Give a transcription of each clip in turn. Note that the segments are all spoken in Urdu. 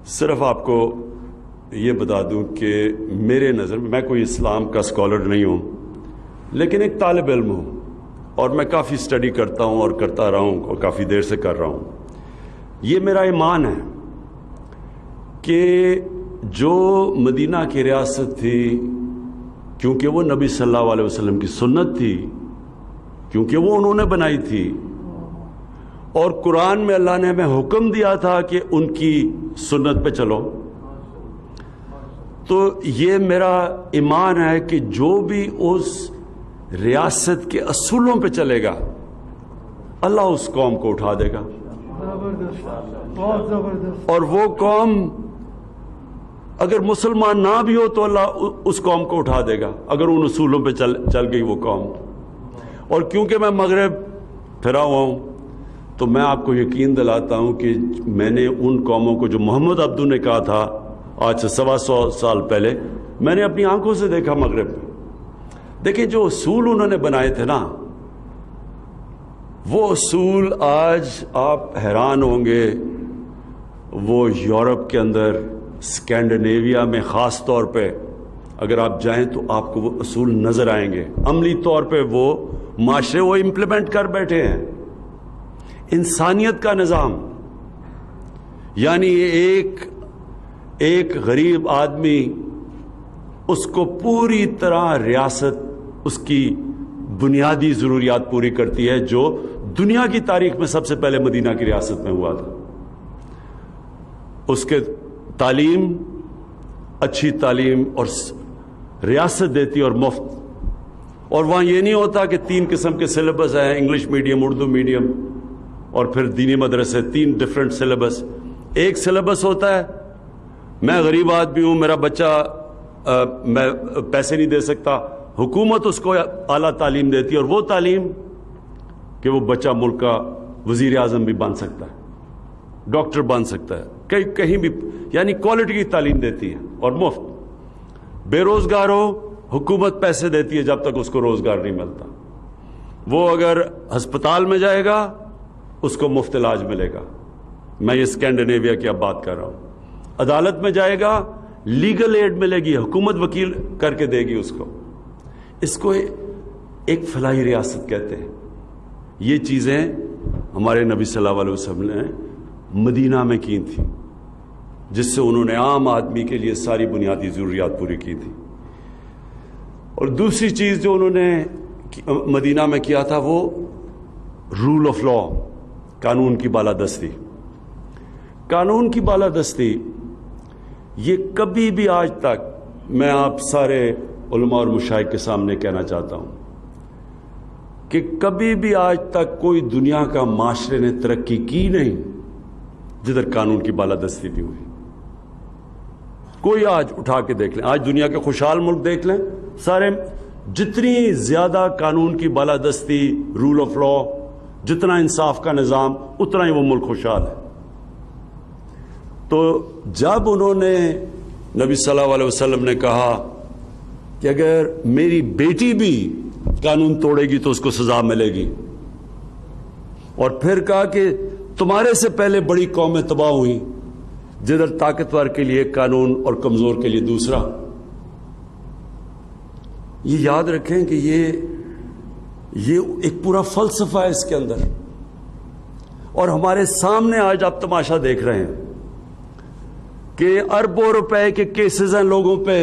صرف آپ کو یہ بتا دوں کہ میرے نظر میں کوئی اسلام کا اسکالر نہیں ہوں، لیکن ایک طالب علم ہوں، اور میں کافی اسٹڈی کرتا ہوں اور کرتا رہا ہوں اور کافی دیر سے کر رہا ہوں۔ یہ میرا ایمان ہے کہ جو مدینہ کی ریاست تھی، کیونکہ وہ نبی صلی اللہ علیہ وسلم کی سنت تھی، کیونکہ وہ انہوں نے بنائی تھی، اور قرآن میں اللہ نے ہمیں حکم دیا تھا کہ ان کی سنت پہ چلو، تو یہ میرا ایمان ہے کہ جو بھی اس ریاست کے اصولوں پہ چلے گا اللہ اس قوم کو اٹھا دے گا، اور وہ قوم اگر مسلمان نہ بھی ہو تو اللہ اس قوم کو اٹھا دے گا اگر ان اصولوں پہ چل گئی وہ قوم۔ اور کیونکہ میں مغرب پھرا ہوا ہوں تو میں آپ کو یقین دلاتا ہوں کہ میں نے ان قوموں کو جو محمد عبدو نے کہا تھا آج سے 125 سال پہلے، میں نے اپنی آنکھوں سے دیکھا مغرب میں۔ دیکھیں جو اصول انہوں نے بنائے تھے نا، وہ اصول آج آپ حیران ہوں گے، وہ یورپ کے اندر، اسکینڈینیویا میں خاص طور پہ اگر آپ جائیں تو آپ کو وہ اصول نظر آئیں گے، عملی طور پہ وہ معاشرے وہ امپلیمنٹ کر بیٹھے ہیں۔ انسانیت کا نظام، یعنی ایک غریب آدمی، اس کو پوری طرح ریاست اس کی بنیادی ضروریات پوری کرتی ہے، جو دنیا کی تاریخ میں سب سے پہلے مدینہ کی ریاست میں ہوا تھا۔ اس کے تعلیم، اچھی تعلیم اور ریاست دیتی اور مفت، اور وہاں یہ نہیں ہوتا کہ 3 قسم کے سلیبس ہیں، انگلش میڈیم، اردو میڈیم اور پھر دینی مدرسے، 3 ڈیفرنٹ سلیبس۔ ایک سلیبس ہوتا ہے، میں غریب آدمی ہوں، میرا بچہ میں پیسے نہیں دے سکتا، حکومت اس کو اعلیٰ تعلیم دیتی ہے، اور وہ تعلیم کہ وہ بچہ ملک کا وزیر اعظم بھی بن سکتا ہے، ڈاکٹر بن سکتا ہے، کہیں بھی، یعنی کوالٹی کی تعلیم دیتی ہے اور مفت۔ بے روزگار ہو، حکومت پیسے دیتی ہے جب تک اس کو روزگار نہیں ملتا۔ وہ اگر ہسپتال میں جائے گا اس کو مفت علاج ملے گا، میں یہ اسکینڈینیویا کی اب بات کر رہا ہوں۔ عدالت میں جائے گا، لیگل ایڈ ملے گی، حکومت وکیل کر کے دے گی اس کو۔ اس کو ایک فلاحی ریاست کہتے ہیں۔ یہ چیزیں ہمارے نبی صلی اللہ علیہ وسلم نے مدینہ میں کی تھیں، جس سے انہوں نے عام آدمی کے لیے ساری بنیادی ضروریات پوری کی تھی۔ اور دوسری چیز جو انہوں نے مدینہ میں کیا تھا وہ رول آف لا، قانون کی بالادستی۔ قانون کی بالادستی یہ کبھی بھی آج تک، میں آپ سارے علماء اور مشائخ کے سامنے کہنا چاہتا ہوں کہ کبھی بھی آج تک کوئی دنیا کا معاشرے نے ترقی کی نہیں جدھر قانون کی بالادستی بھی ہوئی۔ کوئی آج اٹھا کے دیکھ لیں، آج دنیا کے خوشحال ملک دیکھ لیں، سارے جتنی زیادہ قانون کی بالادستی، رول آف لا، جتنا انصاف کا نظام، اتنا ہی وہ ملک خوشحال ہے۔ تو جب انہوں نے نبی صلی اللہ علیہ وسلم نے کہا کہ اگر میری بیٹی بھی قانون توڑے گی تو اس کو سزا ملے گی، اور پھر کہا کہ تمہارے سے پہلے بڑی قومیں تباہ ہوئیں جدھر طاقتور کے لیے قانون اور کمزور کے لیے دوسرا۔ یہ یاد رکھیں کہ یہ ایک پورا فلسفہ ہے اس کے اندر، اور ہمارے سامنے آج آپ تماشا دیکھ رہے ہیں کہ اربوں روپے کے کیسز ہیں لوگوں پہ،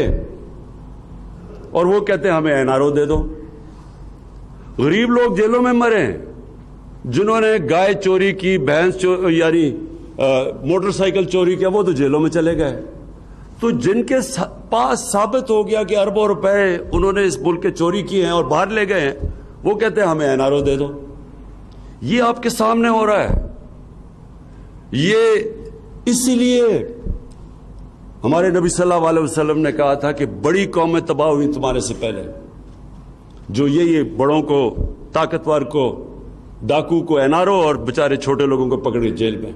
اور وہ کہتے ہیں ہمیں این آر او دے دو۔ غریب لوگ جیلوں میں مرے ہیں، جنہوں نے گائے چوری کی، بھینس یعنی موٹر سائیکل چوری کیا، وہ تو جیلوں میں چلے گئے۔ تو جن کے پاس ثابت ہو گیا کہ اربوں روپے انہوں نے اس ملک کے چوری کیے ہیں اور باہر لے گئے ہیں، وہ کہتے ہیں ہمیں این آر او دے دو۔ یہ آپ کے سامنے ہو رہا ہے۔ یہ اسی لیے ہمارے نبی صلی اللہ علیہ وسلم نے کہا تھا کہ بڑی قومیں تباہ ہوئی تمہارے سے پہلے، جو یہ بڑوں کو، طاقتور کو، ڈاکو کو این آر او، اور بچارے چھوٹے لوگوں کو پکڑ کے جیل میں۔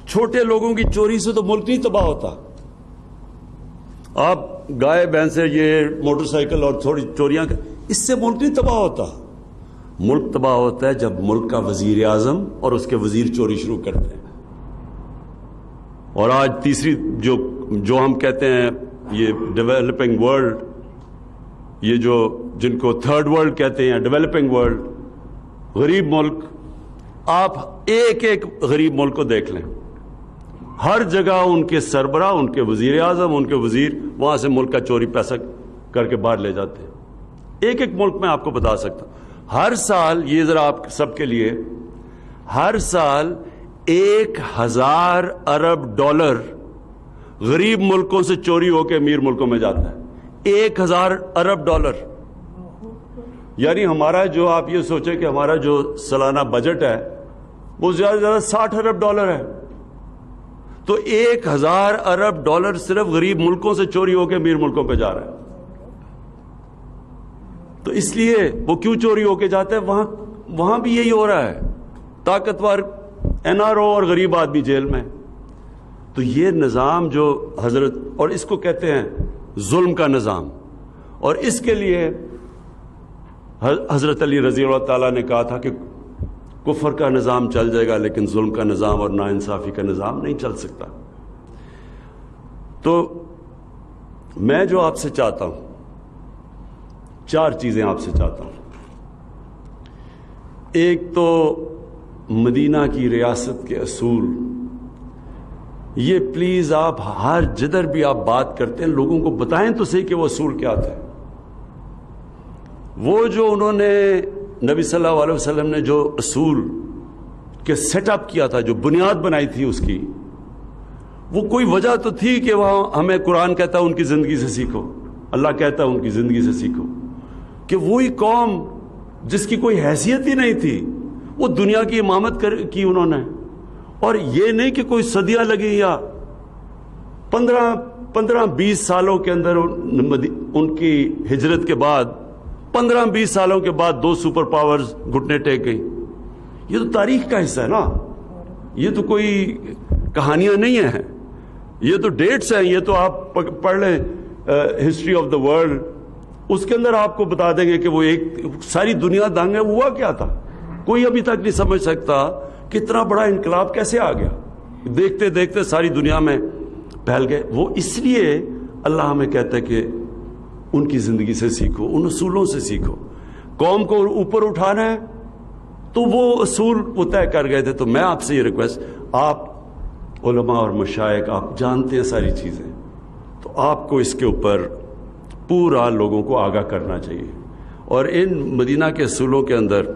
چھوٹے لوگوں کی چوری سے تو ملک نہیں تباہ ہوتا۔ آپ گائے بھینسیں، یہ موٹر سائیکل اور تھوڑی چوریاں، اس سے ملک نہیں تباہ ہوتا۔ ملک تباہ ہوتا ہے جب ملک کا وزیر اعظم اور اس کے وزیر چوری شروع کرتے ہیں۔ اور آج تیسری جو ہم کہتے ہیں یہ ڈیولپنگ ورلڈ، یہ جو جن کو تھرڈ ورلڈ کہتے ہیں، ڈیولپنگ ورلڈ، غریب ملک، آپ ایک ایک غریب ملک کو دیکھ لیں، ہر جگہ ان کے سربراہ، ان کے وزیر اعظم، ان کے وزیر وہاں سے ملک کا چوری پیسہ کر کے باہر لے جاتے ہیں۔ ایک ایک ملک میں آپ کو بتا سکتا ہوں، ہر سال، یہ ذرا آپ سب کے لیے، ہر سال 1000 ارب ڈالر غریب ملکوں سے چوری ہو کے امیر ملکوں میں جاتا ہے۔ 1000 ارب ڈالر، یعنی ہمارا جو، آپ یہ سوچیں کہ ہمارا جو سالانہ بجٹ ہے وہ زیادہ سے زیادہ 60 ارب ڈالر ہے، تو 1000 ارب ڈالر صرف غریب ملکوں سے چوری ہو کے امیر ملکوں پہ جا رہا ہے۔ تو اس لیے وہ کیوں چوری ہو کے جاتا ہے؟ وہاں بھی یہی ہو رہا ہے، طاقتور NRO اور غریب آدمی جیل میں۔ تو یہ نظام جو حضرت، اور اس کو کہتے ہیں ظلم کا نظام، اور اس کے لیے حضرت علی رضی اللہ تعالیٰ نے کہا تھا کہ کفر کا نظام چل جائے گا لیکن ظلم کا نظام اور ناانصافی کا نظام نہیں چل سکتا۔ تو میں جو آپ سے چاہتا ہوں، 4 چیزیں آپ سے چاہتا ہوں۔ ایک تو مدینہ کی ریاست کے اصول، یہ پلیز آپ ہر جدھر بھی آپ بات کرتے ہیں لوگوں کو بتائیں تو صحیح کہ وہ اصول کیا تھے۔ وہ جو انہوں نے نبی صلی اللہ علیہ وسلم نے جو اصول کے سیٹ اپ کیا تھا، جو بنیاد بنائی تھی اس کی، وہ کوئی وجہ تو تھی کہ وہاں ہمیں قرآن کہتا ہے ان کی زندگی سے سیکھو، اللہ کہتا ہے ان کی زندگی سے سیکھو، کہ وہی قوم جس کی کوئی حیثیت ہی نہیں تھی وہ دنیا کی امامت کی انہوں نے، اور یہ نہیں کہ کوئی صدیاں لگی، یا 15-20 سالوں کے اندر ان کی ہجرت کے بعد 15-20 سالوں کے بعد 2 سپر پاورز گھٹنے ٹیک گئی۔ یہ تو تاریخ کا حصہ ہے نا، یہ تو کوئی کہانیاں نہیں ہیں، یہ تو ڈیٹس ہیں، یہ تو آپ پڑھ لیں ہسٹری آف دا ورلڈ، اس کے اندر آپ کو بتا دیں گے کہ وہ ایک ساری دنیا دانگے ہوا کیا تھا۔ کوئی ابھی تک نہیں سمجھ سکتا کہ اتنا بڑا انقلاب کیسے آ گیا، دیکھتے دیکھتے ساری دنیا میں پھیل گئے۔ وہ اس لیے اللہ ہمیں کہتا ہے کہ ان کی زندگی سے سیکھو، ان اصولوں سے سیکھو۔ قوم کو اوپر اٹھانا ہے تو وہ اصول وہ طے کر گئے تھے۔ تو میں آپ سے یہ ریکویسٹ، آپ علماء اور مشائخ، آپ جانتے ہیں ساری چیزیں، تو آپ کو اس کے اوپر پورا لوگوں کو آگاہ کرنا چاہیے۔ اور ان مدینہ کے اصولوں کے اندر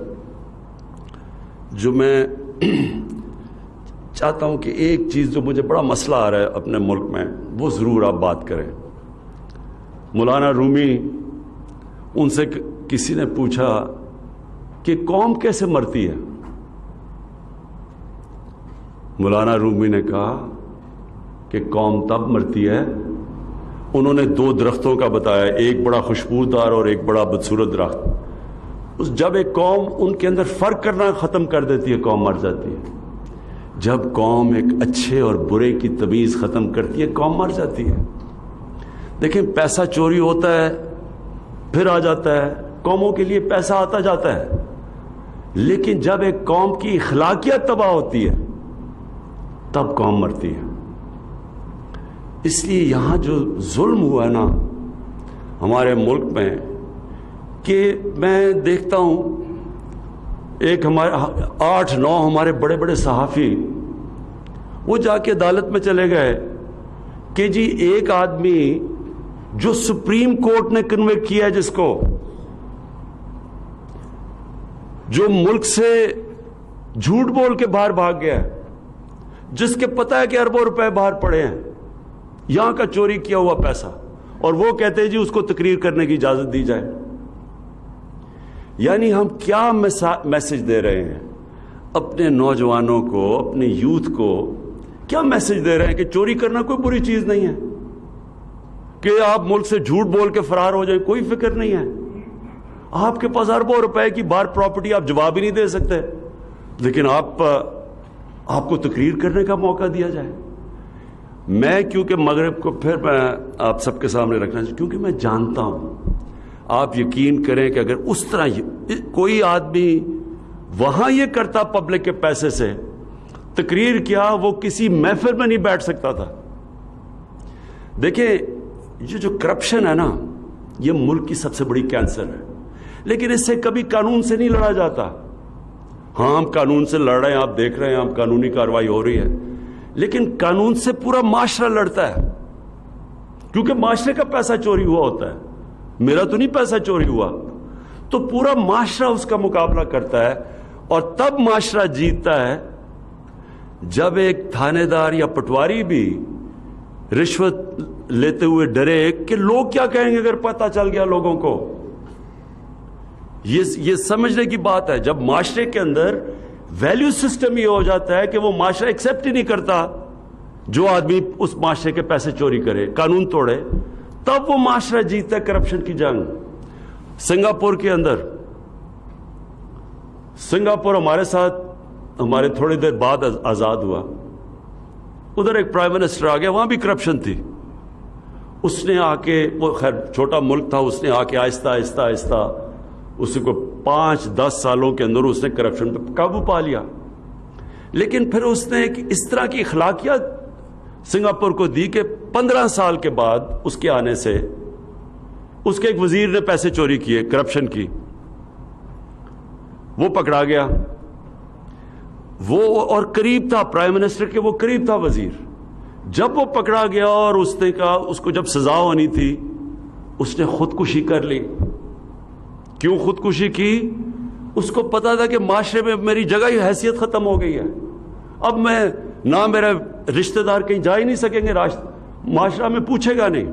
جو میں چاہتا ہوں کہ ایک چیز جو مجھے بڑا مسئلہ آ رہا ہے اپنے ملک میں، وہ ضرور آپ بات کریں۔ مولانا رومی، ان سے کسی نے پوچھا کہ قوم کیسے مرتی ہے؟ مولانا رومی نے کہا کہ قوم تب مرتی ہے، انہوں نے 2 درختوں کا بتایا، ایک بڑا خوشبودار اور ایک بڑا بدصورت درخت۔ جب ایک قوم ان کے اندر فرق کرنا ختم کر دیتی ہے، قوم مر جاتی ہے۔ جب قوم ایک اچھے اور برے کی تمیز ختم کرتی ہے، قوم مر جاتی ہے۔ دیکھیں، پیسہ چوری ہوتا ہے پھر آ جاتا ہے، قوموں کے لیے پیسہ آتا جاتا ہے، لیکن جب ایک قوم کی اخلاقیات تباہ ہوتی ہے تب قوم مرتی ہے۔ اس لیے یہاں جو ظلم ہوا ہے نا ہمارے ملک میں، کہ میں دیکھتا ہوں ایک ہمارے 8-9 ہمارے بڑے بڑے صحافی وہ جا کے عدالت میں چلے گئے کہ جی ایک آدمی جو سپریم کورٹ نے کنوکٹ کیا ہے، جس کو، جو ملک سے جھوٹ بول کے باہر بھاگ گیا ہے، جس کے پتہ ہے کہ اربوں روپے باہر پڑے ہیں، یہاں کا چوری کیا ہوا پیسہ، اور وہ کہتے ہیں جی اس کو تقریر کرنے کی اجازت دی جائے۔ یعنی ہم کیا میسج دے رہے ہیں اپنے نوجوانوں کو، اپنے یوتھ کو؟ کیا میسج دے رہے ہیں کہ چوری کرنا کوئی بری چیز نہیں ہے، کہ آپ ملک سے جھوٹ بول کے فرار ہو جائیں، کوئی فکر نہیں ہے۔ آپ کے پاس اربوں روپے کی باہر پراپرٹی، آپ جواب ہی نہیں دے سکتے، لیکن آپ کو تقریر کرنے کا موقع دیا جائے۔ میں کیونکہ مغرب کو پھر میں آپ سب کے سامنے رکھنا چاہتا ہوں، کیونکہ میں جانتا ہوں، آپ یقین کریں کہ اگر اس طرح کوئی آدمی وہاں یہ کرتا پبلک کے پیسے سے، تقریر کیا وہ کسی محفل میں نہیں بیٹھ سکتا تھا. دیکھیں یہ جو کرپشن ہے نا یہ ملک کی سب سے بڑی کینسر ہے, لیکن اس سے کبھی قانون سے نہیں لڑا جاتا. ہاں ہم قانون سے لڑ رہے ہیں, آپ دیکھ رہے ہیں ہم قانونی کارروائی ہو رہی ہے, لیکن قانون سے پورا معاشرہ لڑتا ہے, کیونکہ معاشرے کا پیسہ چوری ہوا ہوتا ہے, میرا تو نہیں پیسہ چوری ہوا. تو پورا معاشرہ اس کا مقابلہ کرتا ہے, اور تب معاشرہ جیتتا ہے جب ایک تھانے دار یا پٹواری بھی رشوت لیتے ہوئے ڈرے کہ لوگ کیا کہیں گے اگر پتہ چل گیا لوگوں کو. یہ سمجھنے کی بات ہے. جب معاشرے کے اندر ویلیو سسٹم یہ ہو جاتا ہے کہ وہ معاشرہ ایکسیپٹ ہی نہیں کرتا جو آدمی اس معاشرے کے پیسے چوری کرے, قانون توڑے, تب وہ معاشرہ جیتتا ہے کرپشن کی جنگ. سنگاپور کے اندر, سنگاپور ہمارے ساتھ ہمارے تھوڑی دیر بعد آزاد ہوا, ادھر ایک پرائم منسٹر آ گیا, وہاں بھی کرپشن تھی. اس نے آ کے, وہ خیر چھوٹا ملک تھا, اس نے آ کے آہستہ آہستہ آہستہ اس کو 5-10 سالوں کے اندر اس نے کرپشن پہ قابو پا لیا. لیکن پھر اس نے ایک اس طرح کی اخلاقیات سنگاپور کو دی کہ 15 سال کے بعد اس کے آنے سے اس کے ایک وزیر نے پیسے چوری کیے, کرپشن کی, وہ پکڑا گیا. وہ اور قریب تھا پرائم منسٹر کے, وہ قریب تھا وزیر. جب وہ پکڑا گیا اور اس نے کہا, اس کو جب سزا ہونی تھی, اس نے خودکشی کر لی. کیوں خودکشی کی؟ اس کو پتا تھا کہ معاشرے میں میری جگہ ہی حیثیت ختم ہو گئی ہے, اب میں نہ میرے رشتہ دار کہیں جا ہی نہیں سکیں گے, معاشرہ میں پوچھے گا نہیں.